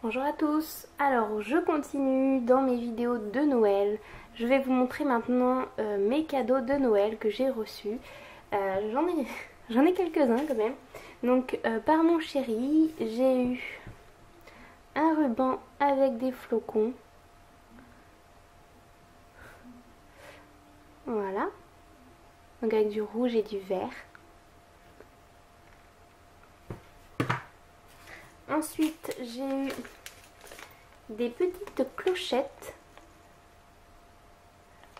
Bonjour à tous, alors je continue dans mes vidéos de Noël. Je vais vous montrer maintenant mes cadeaux de Noël que j'ai reçus. J'en ai quelques-uns quand même. Donc par mon chéri, j'ai eu un ruban avec des flocons. Voilà. Donc avec du rouge et du vert. Ensuite, j'ai eu des petites clochettes.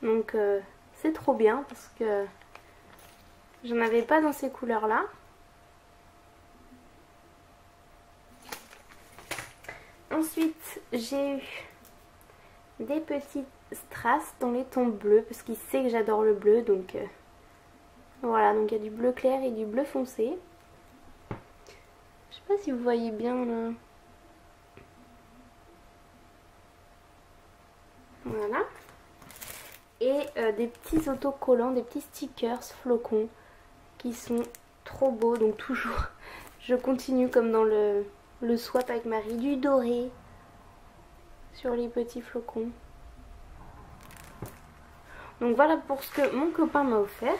Donc c'est trop bien parce que j'en avais pas dans ces couleurs là. Ensuite j'ai eu des petites strass dans les tons bleus parce qu'il sait que j'adore le bleu, donc voilà, donc il y a du bleu clair et du bleu foncé. Je sais pas si vous voyez bien là. Voilà. Et des petits autocollants, des petits stickers flocons qui sont trop beaux. Donc toujours, je continue comme dans le swap avec Marie, du doré sur les petits flocons. Donc voilà pour ce que mon copain m'a offert.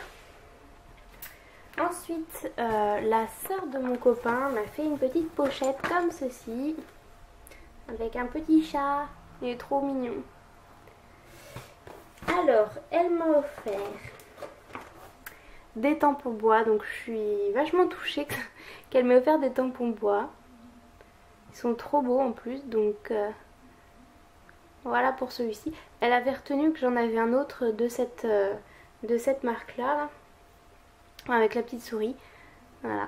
Ensuite, la sœur de mon copain m'a fait une petite pochette comme ceci, avec un petit chat. Il est trop mignon. Alors, elle m'a offert des tampons bois, donc je suis vachement touchée qu'elle m'ait offert des tampons bois. Ils sont trop beaux en plus, donc voilà pour celui-ci. Elle avait retenu que j'en avais un autre de cette marque-là, avec la petite souris. Voilà.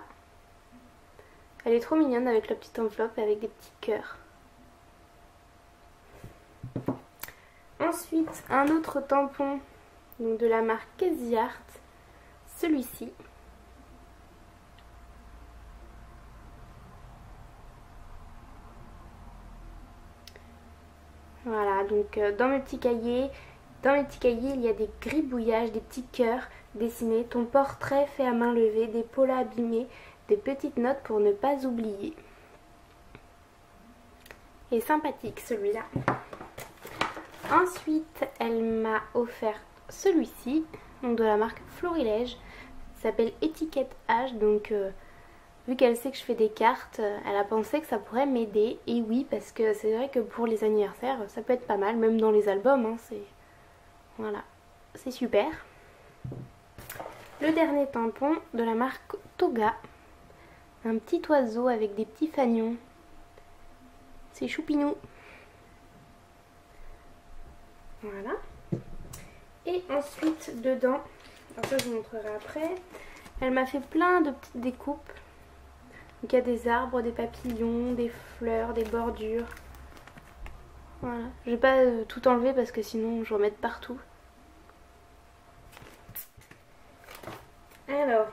Elle est trop mignonne avec la petite enveloppe et avec des petits cœurs. Ensuite, un autre tampon donc de la marque Casey Art, celui-ci. Voilà, donc dans mes petits cahiers, il y a des gribouillages, des petits cœurs dessinés, ton portrait fait à main levée, des polas abîmés, des petites notes pour ne pas oublier. Et sympathique celui-là. Ensuite, elle m'a offert celui-ci, donc de la marque Florilège. Ça s'appelle Étiquette H, donc vu qu'elle sait que je fais des cartes, elle a pensé que ça pourrait m'aider. Et oui, parce que c'est vrai que pour les anniversaires, ça peut être pas mal, même dans les albums, hein, voilà, c'est super. Le dernier tampon de la marque Toga, un petit oiseau avec des petits fanions. C'est choupinou. Voilà. Et ensuite dedans, alors ça je vous montrerai après, elle m'a fait plein de petites découpes. Donc il y a des arbres, des papillons, des fleurs, des bordures. Voilà. Je vais pas tout enlever parce que sinon je vais en mettre partout. Alors,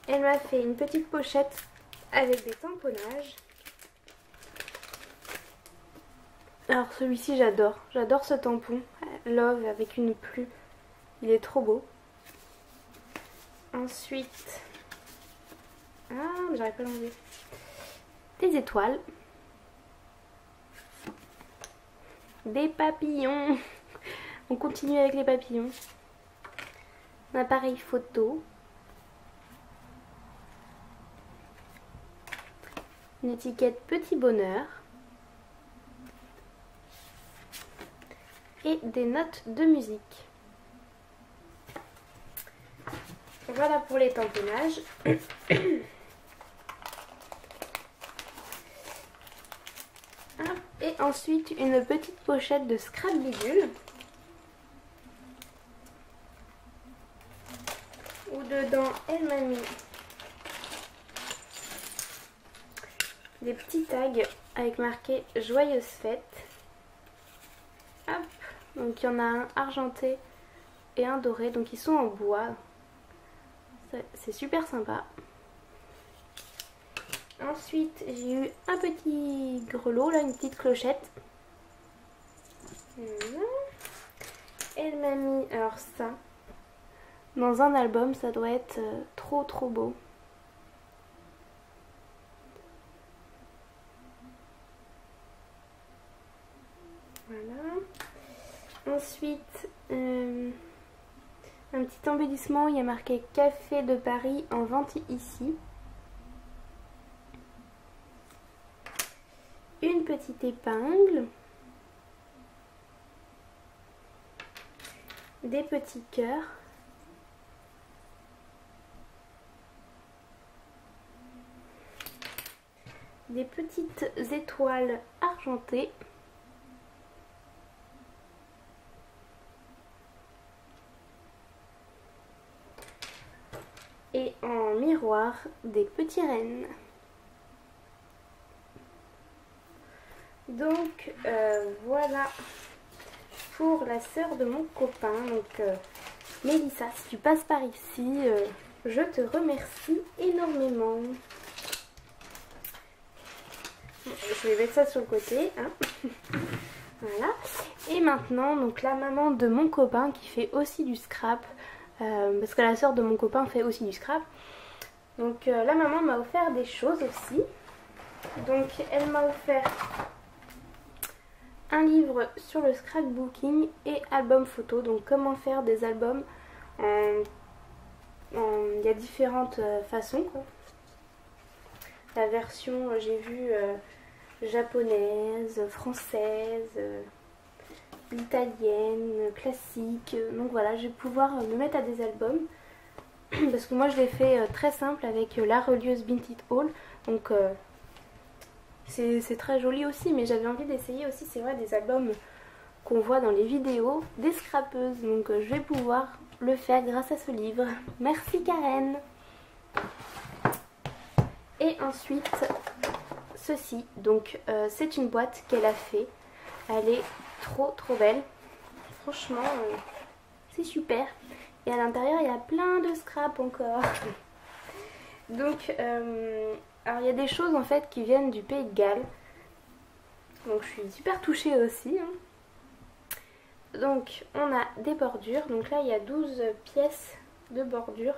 elle m'a fait une petite pochette avec des tamponnages. Alors celui-ci j'adore ce tampon, Love avec une plume, il est trop beau. Ensuite, j'arrive pas à l'enlever, des étoiles, des papillons, on continue avec les papillons, un appareil photo, une étiquette Petit Bonheur, et des notes de musique. Voilà pour les tamponnages. Et ensuite une petite pochette de scrap bidule où dedans elle m'a mis des petits tags avec marqué Joyeuse fête. Hop. Donc il y en a un argenté et un doré, donc ils sont en bois. C'est super sympa. Ensuite j'ai eu un petit grelot, là, une petite clochette. Voilà. Elle m'a mis, alors ça, dans un album, ça doit être trop beau. Ensuite, un petit embellissement, il y a marqué Café de Paris en vente ici. Une petite épingle. Des petits cœurs. Des petites étoiles argentées. Et en miroir, des petits rennes. Donc voilà pour la sœur de mon copain. Donc Mélissa, si tu passes par ici, je te remercie énormément. Je vais mettre ça sur le côté. Hein. Voilà. Et maintenant, donc la maman de mon copain qui fait aussi du scrap. Parce que la sœur de mon copain fait aussi du scrap. Donc la maman m'a offert des choses aussi. Donc elle m'a offert un livre sur le scrapbooking et album photo. Donc comment faire des albums il y a différentes façons quoi. La version j'ai vu japonaise, française, italienne, classique. Donc voilà, je vais pouvoir me mettre à des albums. Parce que moi je l'ai fait très simple avec la relieuse Vinted Haul. Donc c'est très joli aussi, mais j'avais envie d'essayer aussi, c'est vrai, des albums qu'on voit dans les vidéos des scrapeuses. Donc je vais pouvoir le faire grâce à ce livre. Merci Karen. Et ensuite ceci, donc c'est une boîte qu'elle a fait. Elle est trop belle. Franchement c'est super. Et à l'intérieur il y a plein de scraps encore. Donc alors il y a des choses en fait qui viennent du Pays de Galles. Donc je suis super touchée aussi. Hein. Donc on a des bordures. Donc là il y a 12 pièces de bordure.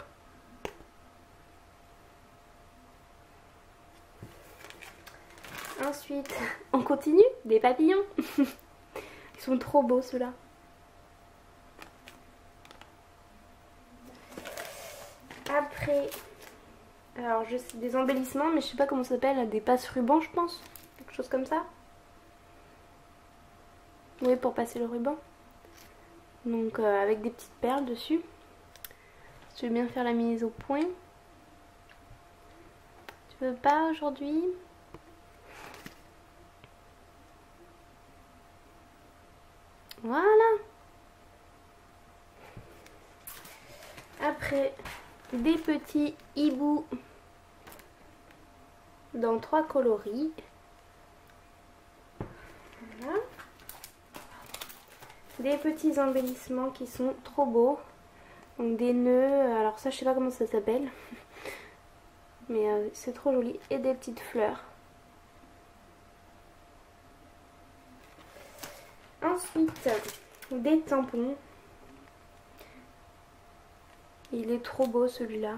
Ensuite on continue. Des papillons. Ils sont trop beaux ceux-là. Après, alors je sais des embellissements, mais je sais pas comment ça s'appelle, des passe-rubans je pense, quelque chose comme ça. Oui, pour passer le ruban. Donc avec des petites perles dessus. Je vais bien faire la mise au point. Tu veux pas aujourd'hui? Voilà. Après, des petits hiboux dans 3 coloris. Voilà. Des petits embellissements qui sont trop beaux. Donc des nœuds, alors ça je sais pas comment ça s'appelle. Mais c'est trop joli. Et des petites fleurs. Ensuite, des tampons. Il est trop beau celui-là.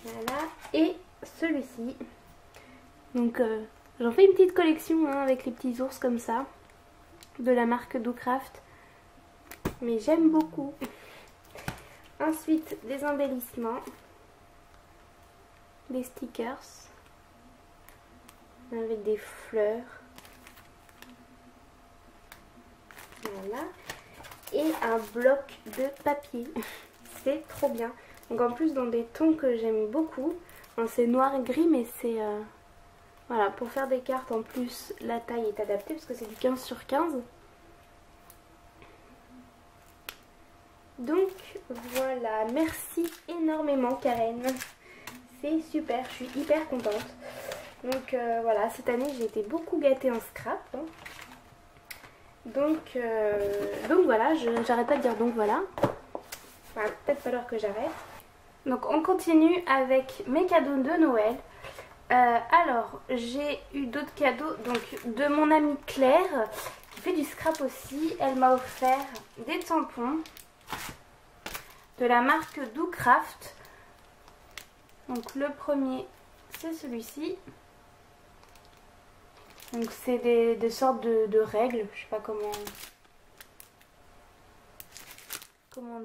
Voilà. Et celui-ci. Donc j'en fais une petite collection hein, avec les petits ours comme ça. De la marque Docraft. Mais j'aime beaucoup. Ensuite, des embellissements. Des stickers. Avec des fleurs. Voilà. Et un bloc de papier. C'est trop bien. Donc en plus dans des tons que j'aime beaucoup. C'est noir et gris mais c'est... voilà, pour faire des cartes en plus la taille est adaptée parce que c'est du 15 sur 15. Donc voilà, merci énormément Karen. C'est super, je suis hyper contente. Donc voilà, cette année j'ai été beaucoup gâtée en scrap. Hein. Donc voilà, j'arrête pas de dire donc voilà. Enfin, peut-être pas l'heure que j'arrête. Donc on continue avec mes cadeaux de Noël. Alors j'ai eu d'autres cadeaux donc de mon amie Claire qui fait du scrap aussi. Elle m'a offert des tampons de la marque Docraft. Donc le premier c'est celui-ci. Donc c'est des sortes de règles, je sais pas comment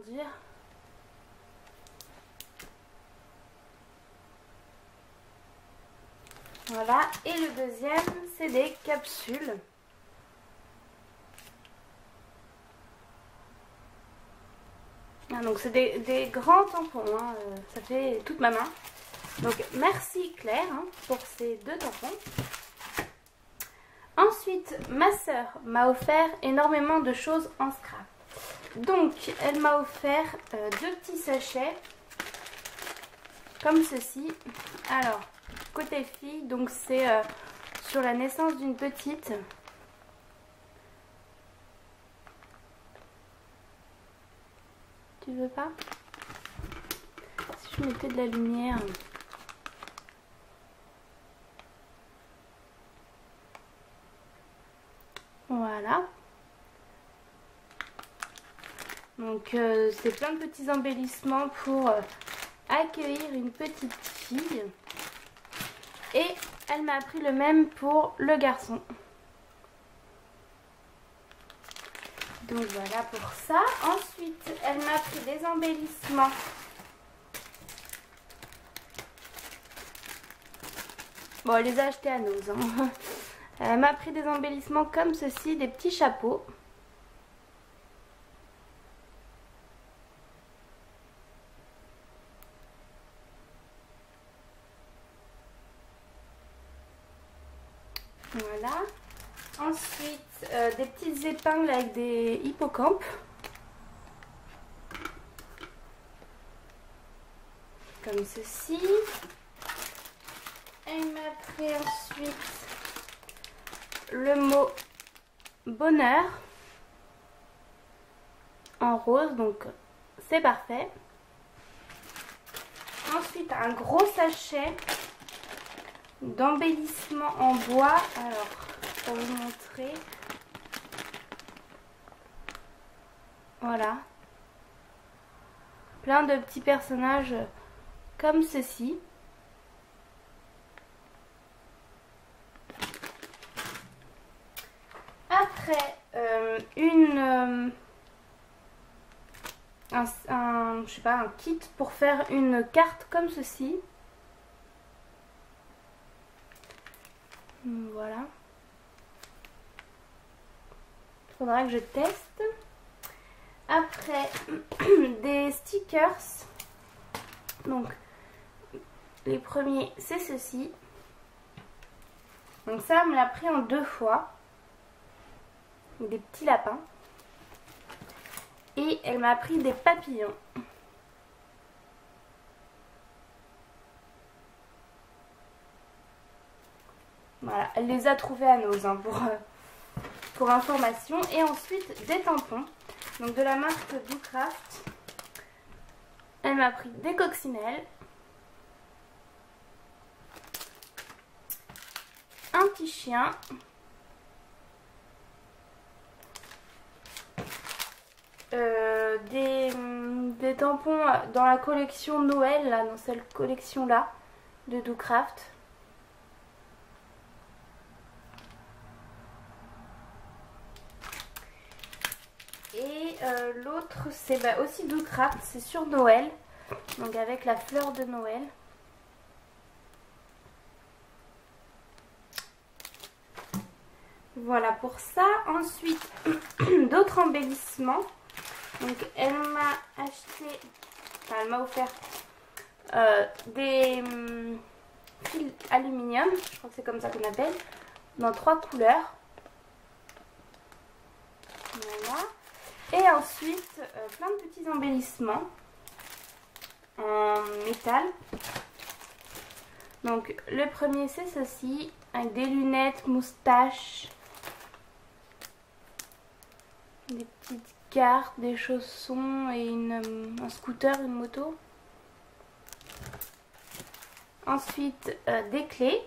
dire. Voilà, et le deuxième c'est des capsules. Ah, donc c'est des grands tampons, hein, ça fait toute ma main. Donc merci Claire hein, pour ces 2 tampons. Ensuite, ma soeur m'a offert énormément de choses en scrap. Donc, elle m'a offert 2 petits sachets, comme ceci. Alors, côté fille, donc c'est sur la naissance d'une petite. Tu veux pas? Si je mettais de la lumière... Voilà. Donc c'est plein de petits embellissements pour accueillir une petite fille. Et elle m'a appris le même pour le garçon. Donc voilà pour ça. Ensuite, elle m'a appris des embellissements. Bon, elle les a achetés à Nose. Hein. Elle m'a pris des embellissements comme ceci, des petits chapeaux. Voilà. Ensuite, des petites épingles avec des hippocampes. Comme ceci. Elle m'a pris ensuite le mot bonheur en rose, donc c'est parfait. Ensuite un gros sachet d'embellissement en bois. Alors pour vous montrer, voilà, plein de petits personnages comme ceci. Après, je sais pas, un kit pour faire une carte comme ceci. Voilà. Il faudra que je teste. Après, des stickers. Donc, les premiers, c'est ceci. Donc ça, elle me l'a pris en 2 fois. Des petits lapins. Et elle m'a pris des papillons. Voilà, elle les a trouvés à Nose hein, pour information. Et ensuite des tampons. Donc de la marque Doocraft. Elle m'a pris des coccinelles. Un petit chien. Des tampons dans la collection Noël, là, dans cette collection là de Doocraft. Et l'autre c'est aussi Doocraft, c'est sur Noël, donc avec la fleur de Noël. Voilà pour ça. Ensuite d'autres embellissements. Donc elle m'a acheté, enfin elle m'a offert des fils aluminium, je crois que c'est comme ça qu'on appelle, dans 3 couleurs. Voilà. Et ensuite plein de petits embellissements en métal. Donc le premier c'est ceci, avec des lunettes, moustaches, des petites cartes, des chaussons et un scooter, une moto. Ensuite des clés.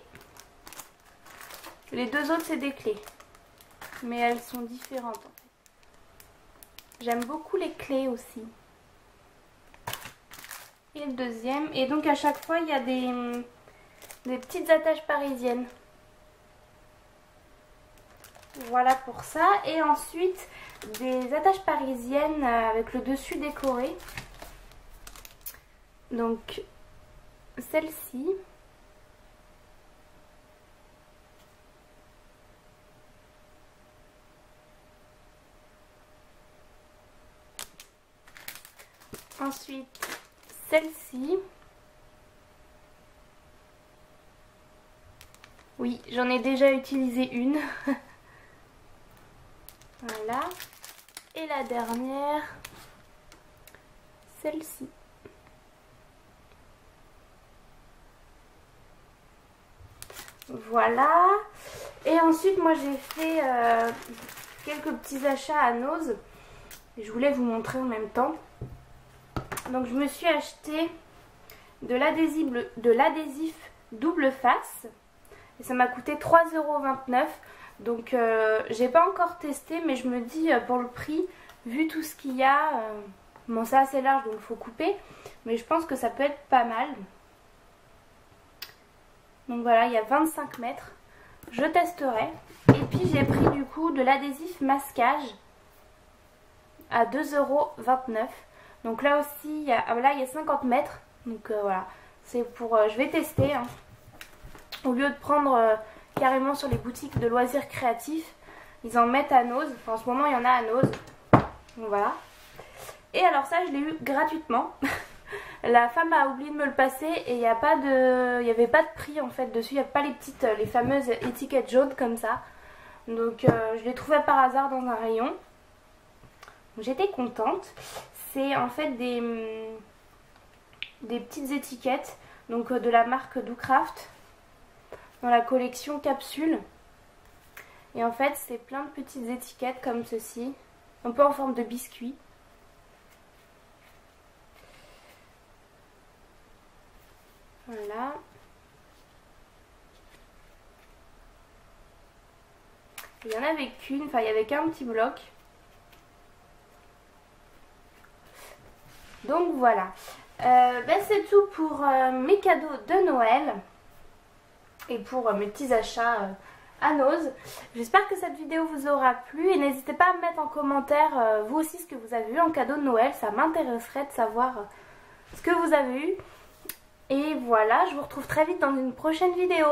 Les 2 autres c'est des clés, mais elles sont différentes en fait. J'aime beaucoup les clés aussi. Et le deuxième, et donc à chaque fois il y a des petites attaches parisiennes. Voilà pour ça. Et ensuite des attaches parisiennes avec le dessus décoré. Donc celle-ci. Ensuite celle-ci. Oui, j'en ai déjà utilisé une. Voilà. Et la dernière, celle-ci. Voilà. Et ensuite, moi j'ai fait quelques petits achats à Nose. Je voulais vous montrer en même temps. Donc je me suis acheté de l'adhésif double face. Et ça m'a coûté 3,29 €. Donc j'ai pas encore testé, mais je me dis pour le prix, vu tout ce qu'il y a, bon c'est assez large donc il faut couper, mais je pense que ça peut être pas mal. Donc voilà, il y a 25 mètres, je testerai. Et puis j'ai pris du coup de l'adhésif masquage à 2,29 €. Donc là aussi, il y a 50 mètres, donc voilà, c'est pour, je vais tester, hein. Au lieu de prendre carrément sur les boutiques de loisirs créatifs, ils en mettent à Nose. Enfin, en ce moment, il y en a à Nose. Donc voilà. Et alors ça, je l'ai eu gratuitement. La femme a oublié de me le passer et il n'y avait pas de prix en fait dessus. Il n'y a pas les fameuses étiquettes jaunes comme ça. Donc je l'ai trouvé par hasard dans un rayon. J'étais contente. C'est en fait des petites étiquettes, donc de la marque Doocraft, dans la collection capsule. Et en fait c'est plein de petites étiquettes comme ceci, un peu en forme de biscuit. Voilà. Il n'y en avait qu'une, enfin il n'y avait qu'un petit bloc. Donc voilà. C'est tout pour mes cadeaux de Noël. Et pour mes petits achats à Nose. J'espère que cette vidéo vous aura plu et n'hésitez pas à me mettre en commentaire vous aussi ce que vous avez eu en cadeau de Noël. Ça m'intéresserait de savoir ce que vous avez eu. Et voilà, je vous retrouve très vite dans une prochaine vidéo.